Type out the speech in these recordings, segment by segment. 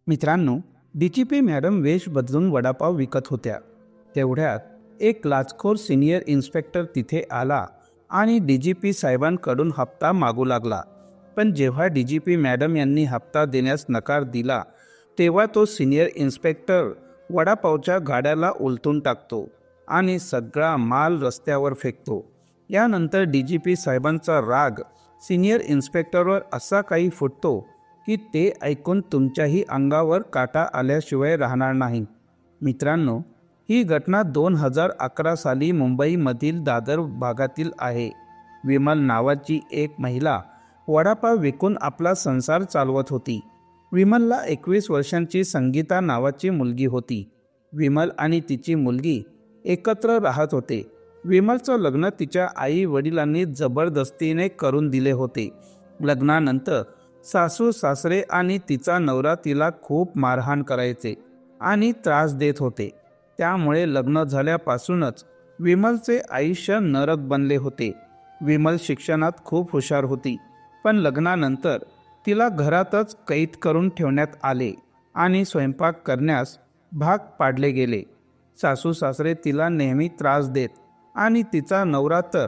मित्रांनो, DGP madam वेश बदलून वडापाव विकत होत्या. तेवढ्यात एक लाचखोर सिनियर इन्स्पेक्टर तिथे आला आणि डीजीपी साहेबांकडून हप्ता मागू लागला. पण जेव्हा डीजीपी मॅडम यांनी हप्ता देण्यास नकार दिला तेव्हा तो सिनियर इन्स्पेक्टर वडापावच्या गाड्याला उलटून टाकतो आणि सगळा माल रस्त्यावर फेकतो. यानंतर डीजीपी साहेबांचा राग सिनियर इन्स्पेक्टरवर असा काही फुटतो की ते ऐकून तुमच्याही अंगावर काटा आल्याशिवाय राहणार नाही. मित्रांनो, ही घटना 2011 साली मुंबईमधील दादर भागातील आहे. विमल नावाची एक महिला वडापाव विकून आपला संसार चालवत होती. विमलला 21 वर्षांची संगीता नावाची मुलगी होती. विमल आणि तिची मुलगी एकत्र राहत होते. विमलचं लग्न तिच्या आई वडिलांनी जबरदस्तीने करून दिले होते. लग्नानंतर सासू सासरे आणि तिचा नवरा तिला खूप मारहाण करायचे आणि त्रास देत होते. त्यामुळे लग्न झाल्यापासूनच विमलचे आयुष्य नरक बनले होते. विमल शिक्षणात खूप हुशार होती, पण लग्नानंतर तिला घरातच कैद करून ठेवण्यात आले आणि स्वयंपाक करण्यास भाग पाडले गेले. सासू सासरे तिला नेहमी त्रास देत आणि तिचा नवरा तर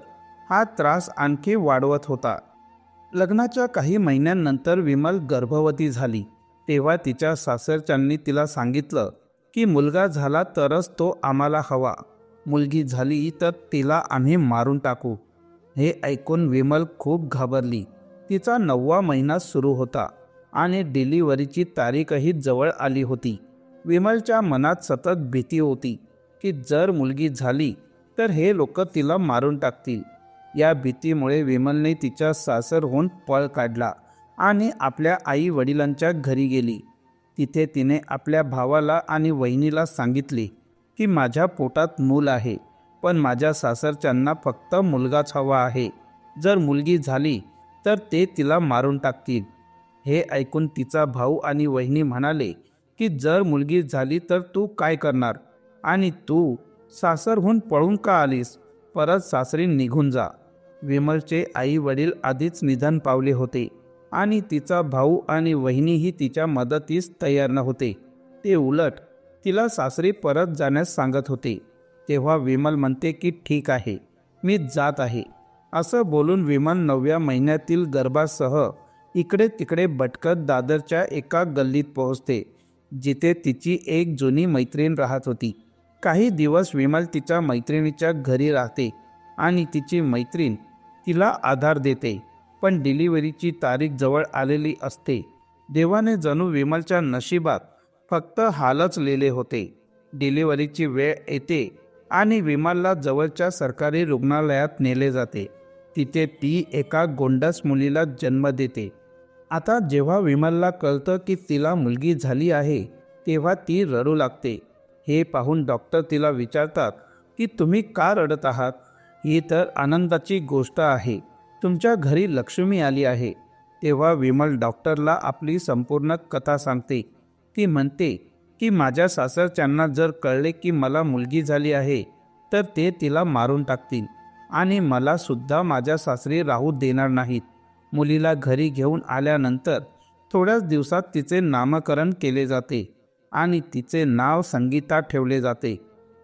हा त्रास आणखी वाढवत होता. लग्नाच्या काही महिन्यांनंतर विमल गर्भवती झाली. तेव्हा तिच्या सासरच्यांनी तिला सांगितलं की मुलगा झाला तरच तो आम्हाला हवा, मुलगी झाली तर तिला आम्ही मारून टाकू. हे ऐकून विमल खूप घाबरली. तिचा 9वा महिना सुरू होता आणि डिलिव्हरीची तारीखही जवळ आली होती. विमलच्या मनात सतत भीती होती की जर मुलगी झाली तर हे लोक तिला मारून टाकतील. या भीतीमुळे विमलने तिच्या सासरहून पळ काढला आणि आपल्या आई वडिलांच्या घरी गेली. तिथे तिने आपल्या भावाला आणि वहिनीला सांगितले की माझ्या पोटात मूल आहे, पण माझ्या सासरच्यांना फक्त मुलगाच हवा आहे. जर मुलगी झाली तर ते तिला मारून टाकतील. हे ऐकून तिचा भाऊ आणि वहिनी म्हणाले की जर मुलगी झाली तर तू काय करणार आणि तू सासरहून पळून का आलीस? परत सासरी निघून जा. विमलचे आई वडील आधीच निधन पावले होते आणि तिचा भाऊ आणि वहिनीही तिच्या मदतीस तयार नव्हते. ते उलट तिला सासरी परत जाण्यास सांगत होते. तेव्हा विमल म्हणते की ठीक आहे, मी जात आहे. असं बोलून विमल 9व्या महिन्यातील गर्भासह इकडे तिकडे भटकत दादरच्या एका गल्लीत पोहोचते, जिथे तिची एक जुनी मैत्रीण राहत होती. काही दिवस विमल तिच्या मैत्रिणीच्या घरी राहते आणि तिची मैत्रीण तिला आधार देते. पण डिलिव्हरीची तारीख जवळ आलेली असते. देवाने जणू विमलच्या नशिबात फक्त हालच लिहिले होते. डिलिव्हरीची वेळ येते आणि विमलला जवळच्या सरकारी रुग्णालयात नेले जाते. तिथे ती एका गोंडस मुलीला जन्म देते. आता जेव्हा विमलला कळतं की तिला मुलगी झाली आहे तेव्हा ती रडू लागते. हे पाहून डॉक्टर तिला विचारतात की तुम्ही का रडत आहात? ही तर आनंदाची गोष्ट आहे, तुमच्या घरी लक्ष्मी आली आहे. तेव्हा विमल डॉक्टरला आपली संपूर्ण कथा सांगते. ती म्हणते की माझ्या सासरच्यांना जर कळले की मला मुलगी झाली आहे तर ते तिला मारून टाकतील आणि मला सुद्धा माझ्या सासरी राहू देणार नाहीत. मुलीला घरी घेऊन आल्यानंतर थोड्याच दिवसात तिचे नामकरण केले जाते आणि तिचे नाव संगीता ठेवले जाते.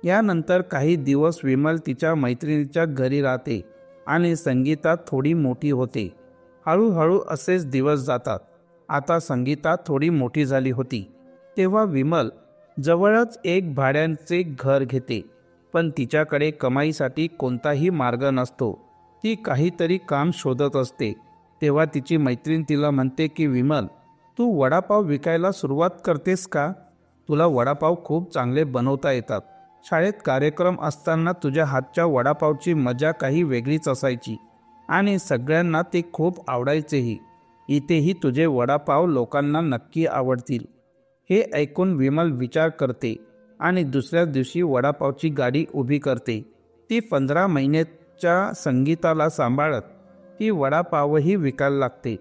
यानंतर काही दिवस विमल तिच्या मैत्रिणीच्या घरी राहते आणि संगीता थोडी मोठी होते. हळूहळू असेच दिवस जातात. आता संगीता थोडी मोठी झाली होती. तेव्हा विमल जवळच एक भाड्याचे घर घेते, पण तिच्याकडे कमाईसाठी कोणताही मार्ग नसतो. ती काहीतरी काम शोधत असते. तेव्हा तिची मैत्रीण तिला म्हणते की विमल, तू वडापाव विकायला सुरुवात करतेस का? तुला वडापाव खूप चांगले बनवता येतात. शाळेत कार्यक्रम असताना तुझ्या हातच्या वडापावची मजा काही वेगळीच असायची आणि सगळ्यांना ते खूप आवडायचेही. इथेही तुझे वडापाव लोकांना नक्की आवडतील. हे ऐकून विमल विचार करते आणि दुसऱ्या दिवशी वडापावची गाडी उभी करते. ती 15 महिन्याच्या संगीताला सांभाळत ती वडापावही विकायला लागते.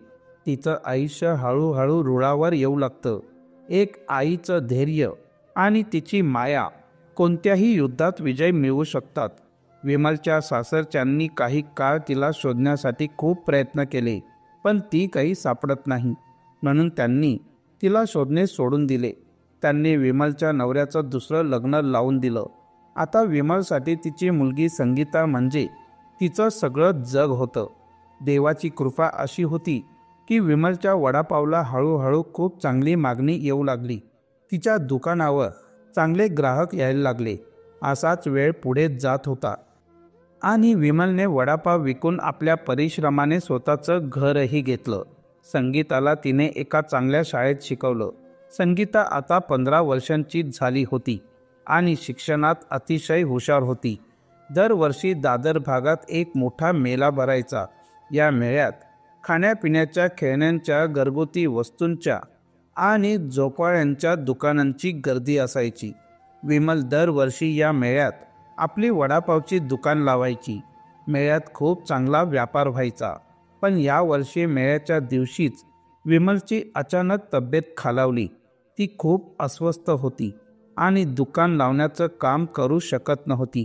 तिचं आयुष्य हळूहळू रुळावर येऊ लागतं. एक आईचं धैर्य आणि तिची माया कोणत्याही युद्धात विजय मिळवू शकतात. विमलच्या सासरच्यांनी काही काळ तिला शोधण्यासाठी खूप प्रयत्न केले, पण ती काही सापडत नाही. म्हणून त्यांनी तिला शोधणे सोडून दिले. त्यांनी विमलच्या नवऱ्याचं दुसरं लग्न लावून दिलं. आता विमलसाठी तिची मुलगी संगीता म्हणजे तिचं सगळं जग होतं. देवाची कृपा अशी होती की विमलच्या वडापावला हळूहळू खूप चांगली मागणी येऊ लागली. तिच्या दुकानावर चांगले ग्राहक यायला लागले. असाच वेळ पुढे जात होता आणि विमलने वडापाव विकून आपल्या परिश्रमाने स्वतःचं घरही घेतलं. संगीताला तिने एका चांगल्या शाळेत शिकवलं. संगीता आता 15 वर्षांची झाली होती आणि शिक्षणात अतिशय हुशार होती. दरवर्षी दादर भागात एक मोठा मेळा भरायचा. या मेळ्यात खाण्यापिण्याच्या, खेळण्यांच्या, घरगुती वस्तूंच्या आणि झोपाळ्यांच्या दुकानांची गर्दी असायची. विमल दरवर्षी या मेळ्यात आपली वडापावची दुकान लावायची. मेळ्यात खूप चांगला व्यापार व्हायचा. पण यावर्षी मेळ्याच्या दिवशीच विमलची अचानक तब्येत खालावली. ती खूप अस्वस्थ होती आणि दुकान लावण्याचं काम करू शकत नव्हती.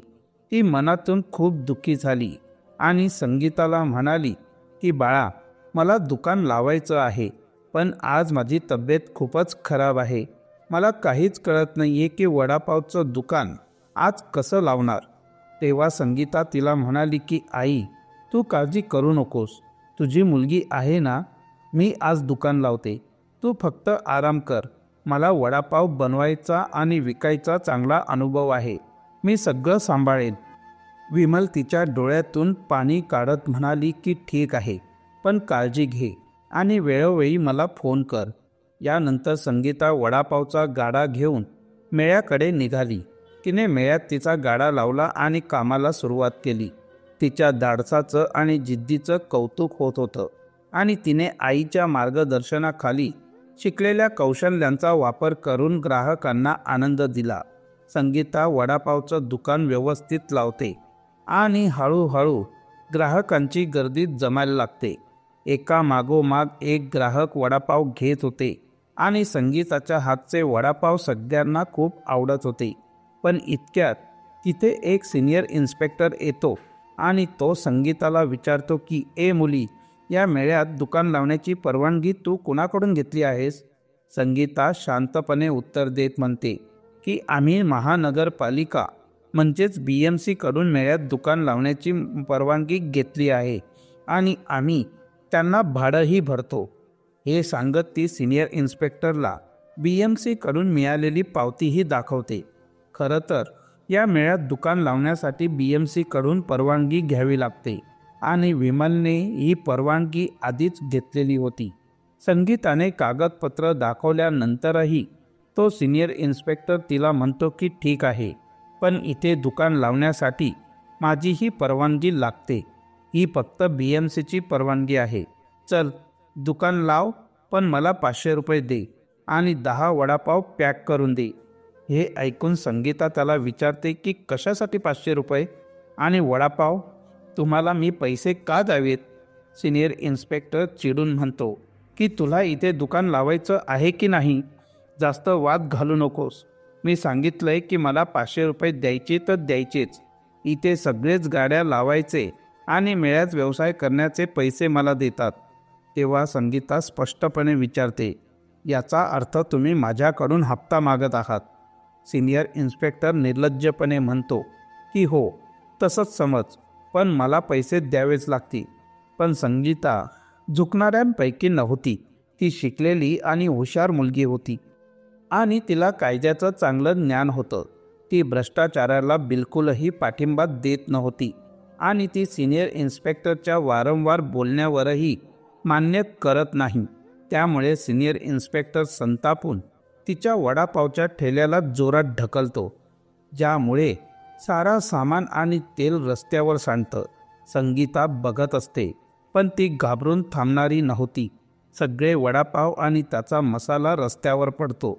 ती मनातून खूप दुःखी झाली आणि संगीताला म्हणाली की बाळा, मला दुकान लावायचं आहे, पण आज माझी तब्येत खूपच खराब आहे. मला काहीच कळत नाही आहे की वडापावचं दुकान आज कसं लावणार. तेव्हा संगीता तिला म्हणाली की आई, तू काळजी करू नकोस. तुझी मुलगी आहे ना, मी आज दुकान लावते. तू फक्त आराम कर. मला वडापाव बनवायचा आणि विकायचा चांगला अनुभव आहे. मी सगळं सांभाळेन. विमल तिच्या डोळ्यातून पाणी काढत म्हणाली की ठीक आहे, पण काळजी घे आणि वेळोवेळी मला फोन कर. यानंतर संगीता वडापावचा गाडा घेऊन मेळ्याकडे निघाली. तिने मेळ्यात तिचा गाडा लावला आणि कामाला सुरुवात केली. तिच्या धाडसाचं आणि जिद्दीचं कौतुक होत होतं आणि तिने आईच्या मार्गदर्शनाखाली शिकलेल्या कौशल्यांचा वापर करून ग्राहकांना आनंद दिला. संगीता वडापावचं दुकान व्यवस्थित लावते आणि हळूहळू ग्राहकांची गर्दी जमायला लागते. एका मागोमाग एक ग्राहक वडापाव घेत होते आणि संगीताच्या हातचे वडापाव सगळ्यांना खूप आवडत होते. पण इतक्यात तिथे एक सिनियर इन्स्पेक्टर येतो आणि तो संगीताला विचारतो की ए मुली, या मेळ्यात दुकान लावण्याची परवानगी तू कुणाकडून घेतली आहेस? संगीता शांतपणे उत्तर देत म्हणते की आम्ही महानगरपालिका म्हणजेच BMC कडून मेळ्यात दुकान लावण्याची परवानगी घेतली आहे आणि आम्ही त्यांना भाडंही भरतो. हे सांगत ती सिनियर इन्स्पेक्टरला BMC कडून मिळालेली पावतीही दाखवते. खरं तर या मेळ्यात दुकान लावण्यासाठी BMC कडून परवानगी घ्यावी लागते आणि विमलने ही परवानगी आधीच घेतलेली होती. संगीताने कागदपत्र दाखवल्यानंतरही तो सिनियर इन्स्पेक्टर तिला म्हणतो की ठीक आहे, पण इथे दुकान लावण्यासाठी माझीही परवानगी लागते. ही फक्त BMCची परवानगी आहे. चल दुकान लाव, पण मला 500 रुपये दे आणि 10 वडापाव पॅक करून दे. हे ऐकून संगीता त्याला विचारते की कशासाठी 500 रुपये आणि वडापाव? तुम्हाला मी पैसे का द्यावेत? सिनियर इन्स्पेक्टर चिडून म्हणतो की तुला इथे दुकान लावायचं आहे की नाही? जास्त वाद घालू नकोस. मी सांगितलंय की मला 500 रुपये द्यायचे तर द्यायचेच. इथे सगळेच गाड्या लावायचे आणि मेळ्यात व्यवसाय करण्याचे पैसे मला देतात. तेव्हा संगीता स्पष्टपणे विचारते, याचा अर्थ तुम्ही माझ्याकडून हप्ता मागत आहात? सिनियर इन्स्पेक्टर निर्लज्जपणे म्हणतो की हो, तसंच समज, पण मला पैसे द्यावेच लागतील. पण संगीता झुकणाऱ्यांपैकी नव्हती. ती शिकलेली आणि हुशार मुलगी होती आणि तिला कायद्याचं चांगलं ज्ञान होतं. ती भ्रष्टाचाराला बिलकुलही पाठिंबा देत नव्हती आणि ती सिनियर इन्स्पेक्टरच्या वारंवार बोलण्यावरही मान्य करत नाही. त्यामुळे सिनियर इन्स्पेक्टर संतापून तिच्या वडापावच्या ठेल्याला जोरात ढकलतो, ज्यामुळे सारा सामान आणि तेल रस्त्यावर सांडतं. संगीता बघत असते, पण ती घाबरून थांबणारी नव्हती. सगळे वडापाव आणि त्याचा मसाला रस्त्यावर पडतो.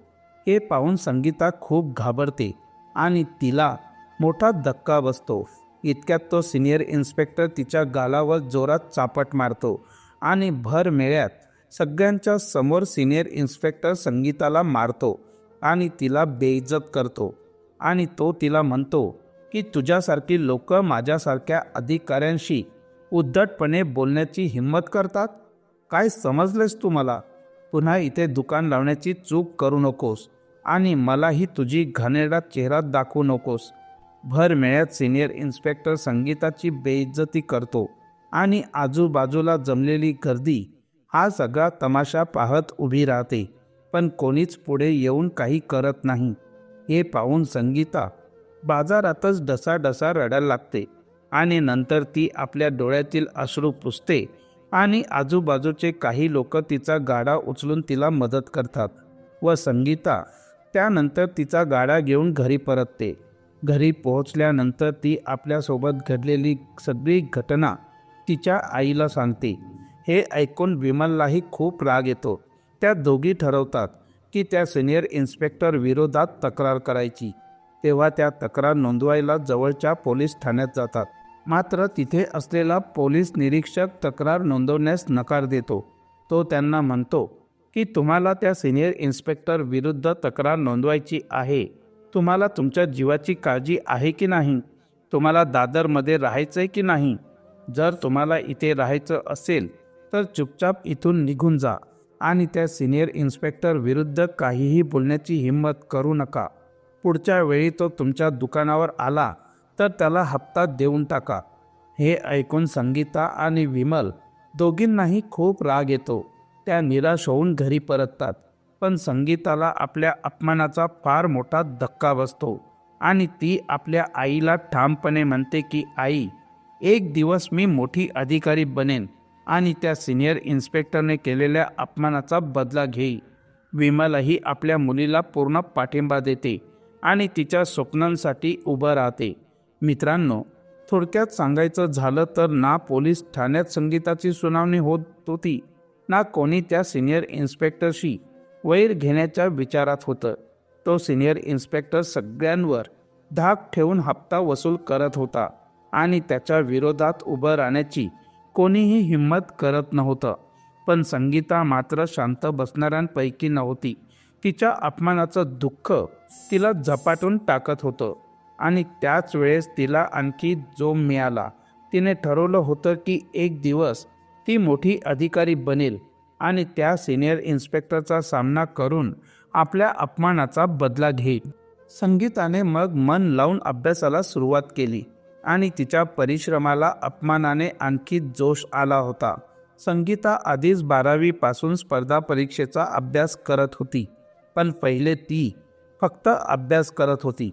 हे पाहून संगीता खूप घाबरते आणि तिला मोठा धक्का बसतो. इतक्यात तो सिनियर इन्स्पेक्टर तिच्या गालावर जोरात चापट मारतो आणि भर मेळ्यात सगळ्यांच्या समोर सिनियर इन्स्पेक्टर संगीताला मारतो आणि तिला बेइज्जत करतो आणि तो तिला म्हणतो की तुझ्यासारखी लोक माझ्यासारख्या अधिकाऱ्यांशी उद्धटपणे बोलण्याची हिंमत करतात? काय समजलेस तू मला? पुन्हा इथे दुकान लावण्याची चूक करू नकोस आणि मलाही तुझी घाणेरडा चेहरा दाखवू नकोस. भर मेळ्यात सिनियर इन्स्पेक्टर संगीताची बेइज्जती करतो आणि आजूबाजूला जमलेली गर्दी हा सगळा तमाशा पाहत उभी राहते, पण कोणीच पुढे येऊन काही करत नाही. हे पाहून संगीता बाजारातच डसाडसा रडायला लागते आणि नंतर ती आपल्या डोळ्यातील अश्रू पुसते आणि आजूबाजूचे काही लोक तिचा गाडा उचलून तिला मदत करतात व संगीता त्यानंतर तिचा गाडा घेऊन घरी परतते. घरी पोहोचल्यानंतर ती आपल्यासोबत घडलेली सगळी घटना तिच्या आईला सांगते. हे ऐकून विमललाही खूप राग येतो. त्या दोघी ठरवतात की त्या सिनियर इन्स्पेक्टर विरोधात तक्रार करायची. तेव्हा त्या तक्रार नोंदवायला जवळच्या पोलीस ठाण्यात जातात. मात्र तिथे असलेला पोलीस निरीक्षक तक्रार नोंदवण्यास नकार देतो. तो त्यांना म्हणतो की तुम्हाला त्या सिनियर इन्स्पेक्टर विरुद्ध तक्रार नोंदवायची आहे. तुम्हाला तुमच्या जीवाची काळजी आहे की नाही? तुम्हाला दादरमध्ये राहायचं आहे की नाही? जर तुम्हाला इथे राहायचं असेल तर चुपचाप इथून निघून जा आणि त्या सिनियर इन्स्पेक्टर विरुद्ध काहीही बोलण्याची हिंमत करू नका. पुढच्या वेळी तो तुमच्या दुकानावर आला तर त्याला हप्ता देऊन टाका. हे ऐकून संगीता आणि विमल दोघींनाही खूप राग येतो. त्या निराश होऊन घरी परततात. पण संगीताला आपल्या अपमानाचा फार मोठा धक्का बसतो आणि ती आपल्या आईला ठामपणे म्हणते की आई, एक दिवस मी मोठी अधिकारी बनेन आणि त्या सिनियर इन्स्पेक्टरने केलेल्या अपमानाचा बदला घेई. विमलही आपल्या मुलीला पूर्ण पाठिंबा देते आणि तिच्या स्वप्नांसाठी उभं राहते. मित्रांनो, थोडक्यात सांगायचं झालं तर ना पोलीस ठाण्यात संगीताची सुनावणी होत होती, ना कोणी त्या सिनियर इन्स्पेक्टरशी वैर घेण्याच्या विचारात होतं. तो सिनियर इन्स्पेक्टर सगळ्यांवर धाक ठेवून हप्ता वसूल करत होता आणि त्याच्या विरोधात उभं राहण्याची कोणीही हिंमत करत नव्हतं. पण संगीता मात्र शांत बसणाऱ्यांपैकी नव्हती. तिच्या अपमानाचं दुःख तिला झपाटून टाकत होतं आणि त्याच वेळेस तिला आणखी जोम मिळाला. तिने ठरवलं होतं की एक दिवस ती मोठी अधिकारी बनेल आणि त्या सिनियर इन्स्पेक्टरचा सामना करून आपल्या अपमानाचा बदला घेईल. संगीताने मग मन लावून अभ्यासाला सुरुवात केली आणि तिच्या परिश्रमाला अपमानाने आणखी जोश आला होता. संगीता आधीच 12वी पासून स्पर्धा परीक्षेचा अभ्यास करत होती. पण पहिले ती फक्त अभ्यास करत होती,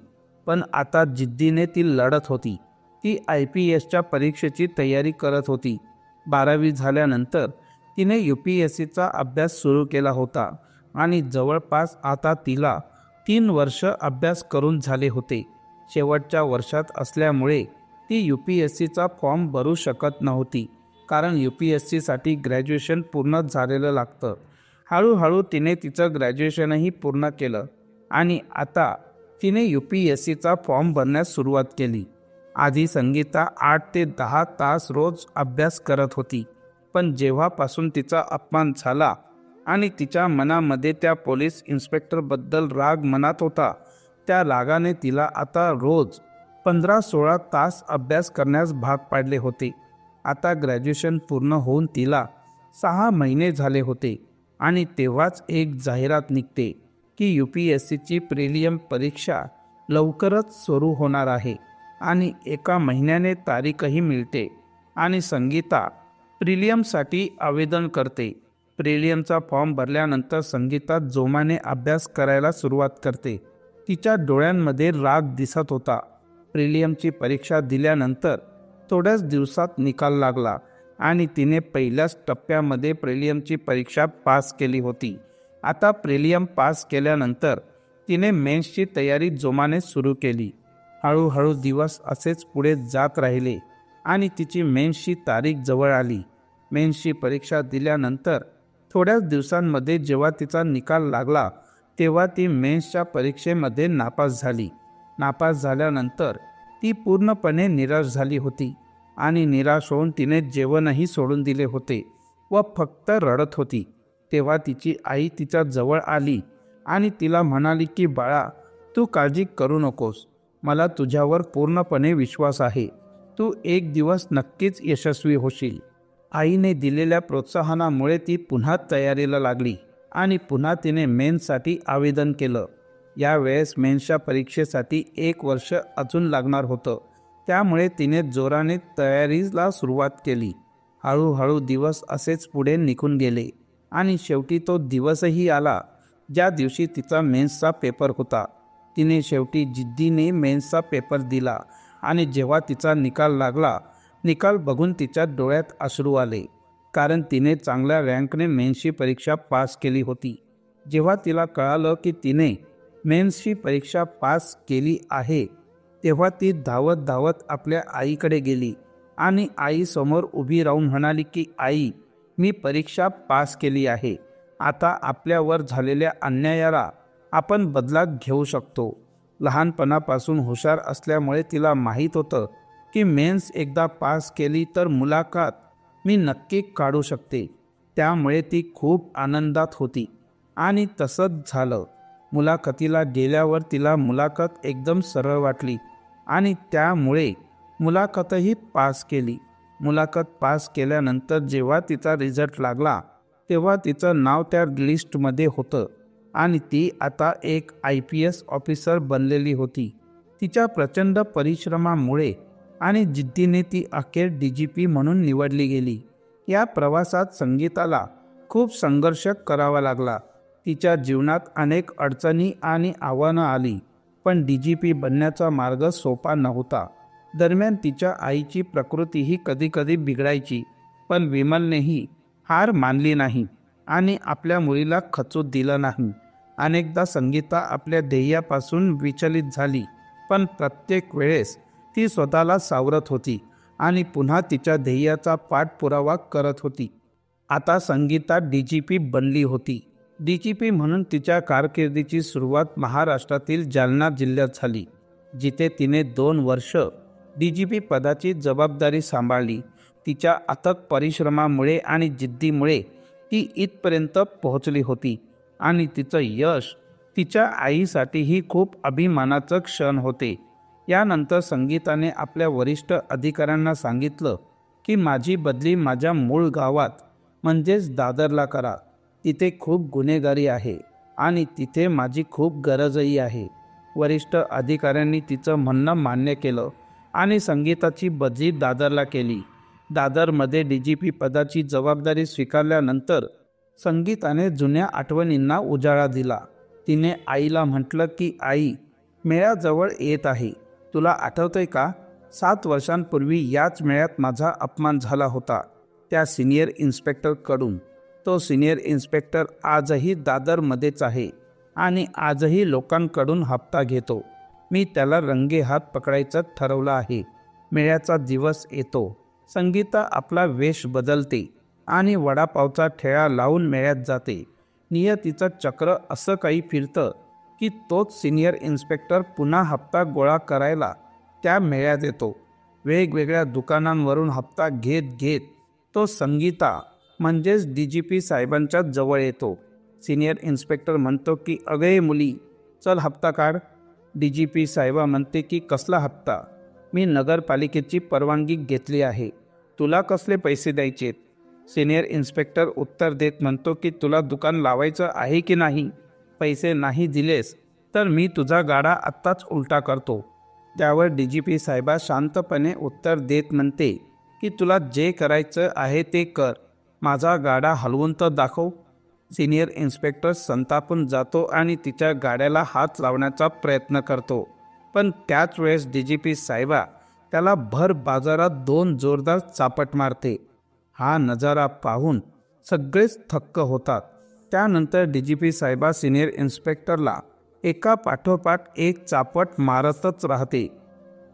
पण आता जिद्दीने ती लढत होती. ती IPSच्या परीक्षेची तयारी करत होती. 12वी झाल्यानंतर तिने UPSCचा अभ्यास सुरू केला होता आणि जवळपास आता तिला 3 वर्ष अभ्यास करून झाले होते. शेवटच्या वर्षात असल्यामुळे ती UPSCचा फॉर्म भरू शकत नव्हती, कारण UPSCसाठी ग्रॅज्युएशन पूर्ण झालेलं लागतं. हळूहळू तिने तिचं ग्रॅज्युएशनही पूर्ण केलं आणि आता तिने UPSCचा फॉर्म भरण्यास सुरुवात केली. आधी संगीता 8 ते 10 तास रोज अभ्यास करत होती, पण जेव्हापासून तिचा अपमान झाला आणि तिच्या मनामध्ये त्या पोलीस इन्स्पेक्टरबद्दल राग मनात होता, त्या रागाने तिला आता रोज 15-16 तास अभ्यास करण्यास भाग पाडले होते. आता ग्रॅज्युएशन पूर्ण होऊन तिला 6 महिने झाले होते आणि तेव्हाच एक जाहिरात निघते की UPSCची प्रिलियम परीक्षा लवकरच सुरू होणार आहे आणि 1 महिन्याने तारीखही मिळते आणि संगीता प्रिलियमसाठी आवेदन करते. प्रिलियमचा फॉर्म भरल्यानंतर संगीता जोमाने अभ्यास करायला सुरुवात करते. तिच्या डोळ्यांमध्ये राग दिसत होता. प्रिलियमची परीक्षा दिल्यानंतर थोड्याच दिवसात निकाल लागला आणि तिने पहिल्याच टप्प्यामध्ये प्रिलियमची परीक्षा पास केली होती. आता प्रिलियम पास केल्यानंतर तिने मेन्सची तयारी जोमाने सुरू केली. हळूहळू दिवस असेच पुढे जात राहिले आणि तिची मेन्सची तारीख जवळ आली. मेन्सची परीक्षा दिल्यानंतर थोड्याच दिवसांमध्ये जेव्हा तिचा निकाल लागला तेव्हा ती मेन्सच्या परीक्षेमध्ये नापास झाली. नापास झाल्यानंतर ती पूर्णपणे निराश झाली होती आणि निराश होऊन तिने जेवणही सोडून दिले होते व फक्त रडत होती. तेव्हा तिची आई तिच्या जवळ आली आणि तिला म्हणाली की बाळा, तू काळजी करू नकोस. मला तुझ्यावर पूर्णपणे विश्वास आहे. तू एक दिवस नक्कीच यशस्वी होशील. आईने दिलेल्या प्रोत्साहनामुळे ती पुन्हा तयारीला लागली आणि पुन्हा तिने मेन्ससाठी आवेदन केलं. यावेळेस मेन्सच्या परीक्षेसाठी 1 वर्ष अजून लागणार होतं. त्यामुळे तिने जोराने तयारीला सुरुवात केली. हळूहळू दिवस असेच पुढे निघून गेले आणि शेवटी तो दिवसही आला ज्या दिवशी तिचा मेन्सचा पेपर होता. तिने शेवटी जिद्दीने मेन्सचा पेपर दिला आणि जेव्हा तिचा निकाल लागला, निकाल बघून तिच्या डोळ्यात अश्रू आले. कारण तिने चांगल्या रँकने मेन्सची परीक्षा पास केली होती. जेव्हा तिला कळालं की तिने मेन्सची परीक्षा पास केली आहे, तेव्हा ती धावत धावत आपल्या आईकडे गेली आणि आईसमोर उभी राहून म्हणाली की आई, मी परीक्षा पास केली आहे. आता आपल्यावर झालेल्या अन्यायाला आपण बदला घेऊ शकतो. लहानपणापासून हुशार असल्यामुळे तिला माहीत होतं की मेन्स एकदा पास केली तर मुलाखत मी नक्की काढू शकते. त्यामुळे ती खूप आनंदात होती आणि तसंच झालं. मुलाखतीला गेल्यावर तिला मुलाखत एकदम सरळ वाटली आणि त्यामुळे मुलाखतही पास केली. मुलाखत पास केल्यानंतर जेव्हा तिचा रिझल्ट लागला, तेव्हा तिचं नाव त्या लिस्टमध्ये होतं आणि ती आता एक IPS ऑफिसर बनलेली होती. तिच्या प्रचंड परिश्रमामुळे आणि जिद्दीने ती अखेर DGP म्हणून निवडली गेली. या प्रवासात संगीताला खूप संघर्ष करावा लागला. तिच्या जीवनात अनेक अडचणी आणि आव्हानं आली, पण DGP बनण्याचा मार्ग सोपा नव्हता. दरम्यान तिच्या आईची प्रकृतीही कधीकधी बिघडायची, पण विमलनेही हार मानली नाही आणि आपल्या मुलीला खचू दिलं नाही. अनेकदा संगीता आपल्या ध्येयापासून विचलित झाली, पण प्रत्येक वेळेस ती स्वतःला सावरत होती आणि पुन्हा तिच्या ध्येयाचा पाठपुरावा करत होती. आता संगीता DGP बनली होती. DGP म्हणून तिच्या कारकिर्दीची सुरुवात महाराष्ट्रातील जालना जिल्ह्यात झाली, जिथे तिने 2 वर्ष DGP पदाची जबाबदारी सांभाळली. तिच्या अथक परिश्रमामुळे आणि जिद्दीमुळे ती इथपर्यंत पोहोचली होती आणि तिचं यश तिच्या आईसाठीही खूप अभिमानाचं क्षण होते. यानंतर संगीताने आपल्या वरिष्ठ अधिकाऱ्यांना सांगितलं की माझी बदली माझ्या मूळ गावात म्हणजेच दादरला करा. तिथे खूप गुन्हेगारी आहे आणि तिथे माझी खूप गरजही आहे. वरिष्ठ अधिकाऱ्यांनी तिचं म्हणणं मान्य केलं आणि संगीताची बदली दादरला केली. दादरमध्ये DGP पदाची जबाबदारी स्वीकारल्यानंतर संगीताने जुन्या आठवणींना उजाळा दिला. तिने आईला म्हटलं की आई, मेळ्याजवळ येत आहे. तुला आठवतंय का? 7 वर्षांपूर्वी याच मेळ्यात माझा अपमान झाला होता त्या सिनियर इन्स्पेक्टरकडून. तो सिनियर इन्स्पेक्टर आजही दादरमध्येच आहे आणि आजही लोकांकडून हप्ता घेतो. मी त्याला रंगेहात पकडायचं ठरवलं आहे. मेळ्याचा दिवस येतो. संगीता आपला वेश बदलते आणि वडापावचा ठेळा लावून मेळ्यात जाते. नियतीचं चक्र असं काही फिरतं की तोच सिनियर इन्स्पेक्टर पुन्हा हप्ता गोळा करायला त्या मेळ्यात येतो. वेगवेगळ्या दुकानांवरून हप्ता घेत घेत तो संगीता म्हणजेच DGP साहेबांच्या जवळ येतो. सिनियर इन्स्पेक्टर म्हणतो की अगे मुली, चल हप्ता काढ. DGP साहेबा म्हणते की कसला हप्ता? मी नगरपालिकेची परवानगी घेतली आहे. तुला कसले पैसे द्यायचेत? सिनियर इन्स्पेक्टर उत्तर देत म्हणतो की तुला दुकान लावायचं आहे की नाही? पैसे नाही दिलेस तर मी तुझा गाडा आत्ताच उलटा करतो. त्यावर DGP साहेबा शांतपणे उत्तर देत म्हणते की तुला जे करायचं आहे ते कर. माझा गाडा हलवून तर दाखव. सिनियर इन्स्पेक्टर संतापून जातो आणि तिच्या गाड्याला हात लावण्याचा प्रयत्न करतो, पण त्याच वेळेस DGP साहेबा त्याला भर बाजारात 2 जोरदार चापट मारते. हा नजारा पाहून सगळेच थक्क होतात. त्यानंतर DGP साहेबा सिनियर इन्स्पेक्टरला एका पाठोपाठ एक चापट मारतच राहते.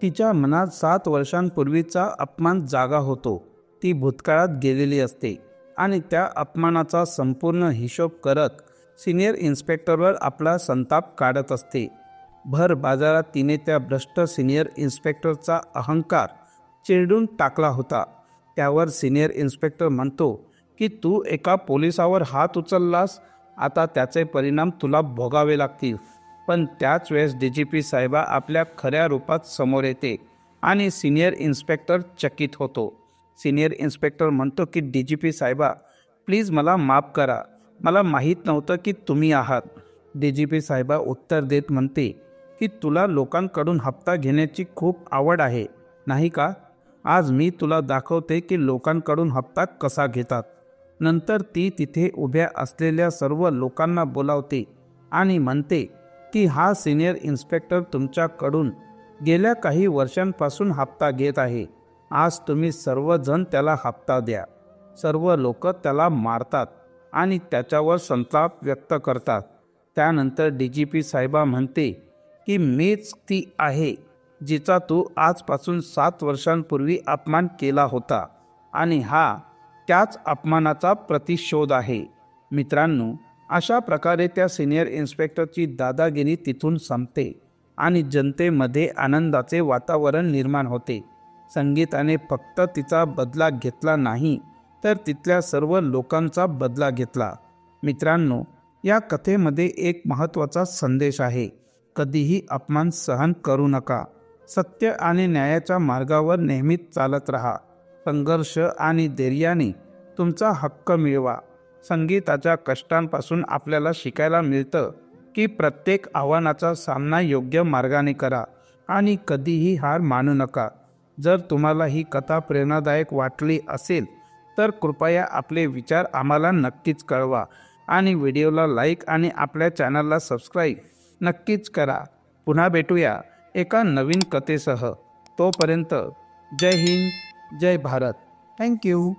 तिच्या मनात 7 वर्षांपूर्वीचा अपमान जागा होतो. ती भूतकाळात गेलेली असते आणि त्या अपमानाचा संपूर्ण हिशोब करत सिनियर इन्स्पेक्टरवर आपला संताप काढत असते. भर बाजारात तिने त्या भ्रष्ट सिनियर इन्स्पेक्टरचा अहंकार चिरडून टाकला होता. त्यावर सिनियर इन्स्पेक्टर म्हणतो की तू एका पोलिसावर हात उचललास, आता त्याचे परिणाम तुला भोगावे लागतील. पण त्याच वेळेस DGP साहेबा आपल्या खऱ्या रूपात समोर येते आणि सिनियर इन्स्पेक्टर चकित होतो. सिनियर इन्स्पेक्टर म्हणतो की DGP साहेबा, प्लीज मला माफ करा. मला माहीत नव्हतं की तुम्ही आहात. DGP साहेबा उत्तर देत म्हणते की तुला लोकांकडून हप्ता घेण्याची खूप आवड आहे, नाही का? आज मी तुला दाखवते की लोकांकडून हप्ता कसा घेतात. नंतर ती तिथे उभ्या असलेल्या सर्व लोकांना बोलावते आणि म्हणते की हा सिनियर इन्स्पेक्टर तुमच्याकडून गेल्या काही वर्षांपासून हप्ता घेत आहे. आज तुम्ही सर्वजण त्याला हप्ता द्या. सर्व लोक त्याला मारतात आणि त्याच्यावर संताप व्यक्त करतात. त्यानंतर DGP साहेबा म्हणते की मीच ती आहे जिचा तू आजपासून 7 वर्षांपूर्वी अपमान केला होता आणि हा त्याच अपमानाचा प्रतिशोध आहे. मित्रांनो, अशा प्रकारे त्या सिनियर इन्स्पेक्टरची दादागिरी तिथून संपते आणि जनतेमध्ये आनंदाचे वातावरण निर्माण होते. संगीताने फक्त तिचा बदला घेतला नाही, तर तिथल्या सर्व लोकांचा बदला घेतला. मित्रांनो, या कथेमध्ये एक महत्त्वाचा संदेश आहे. कधीही अपमान सहन करू नका. सत्य आणि न्यायाच्या मार्गावर नेहमीच चालत राहा. संघर्ष आणि धैर्याने तुमचा हक्क मिळवा. संगीताच्या कष्टांपासून आपल्याला शिकायला मिळतं की प्रत्येक आव्हानाचा सामना योग्य मार्गाने करा आणि कधीही हार मानू नका. जर तुम्हाला ही कथा प्रेरणादायक वाटली असेल तर कृपया आपले विचार आम्हाला नक्कीच कळवा आणि व्हिडिओला लाईक आणि आपल्या चॅनलला सबस्क्राईब नक्कीच करा. पुन्हा भेटूया एका नवीन कथेसह. तोपर्यंत जय हिंद, जय भारत. थँक्यू.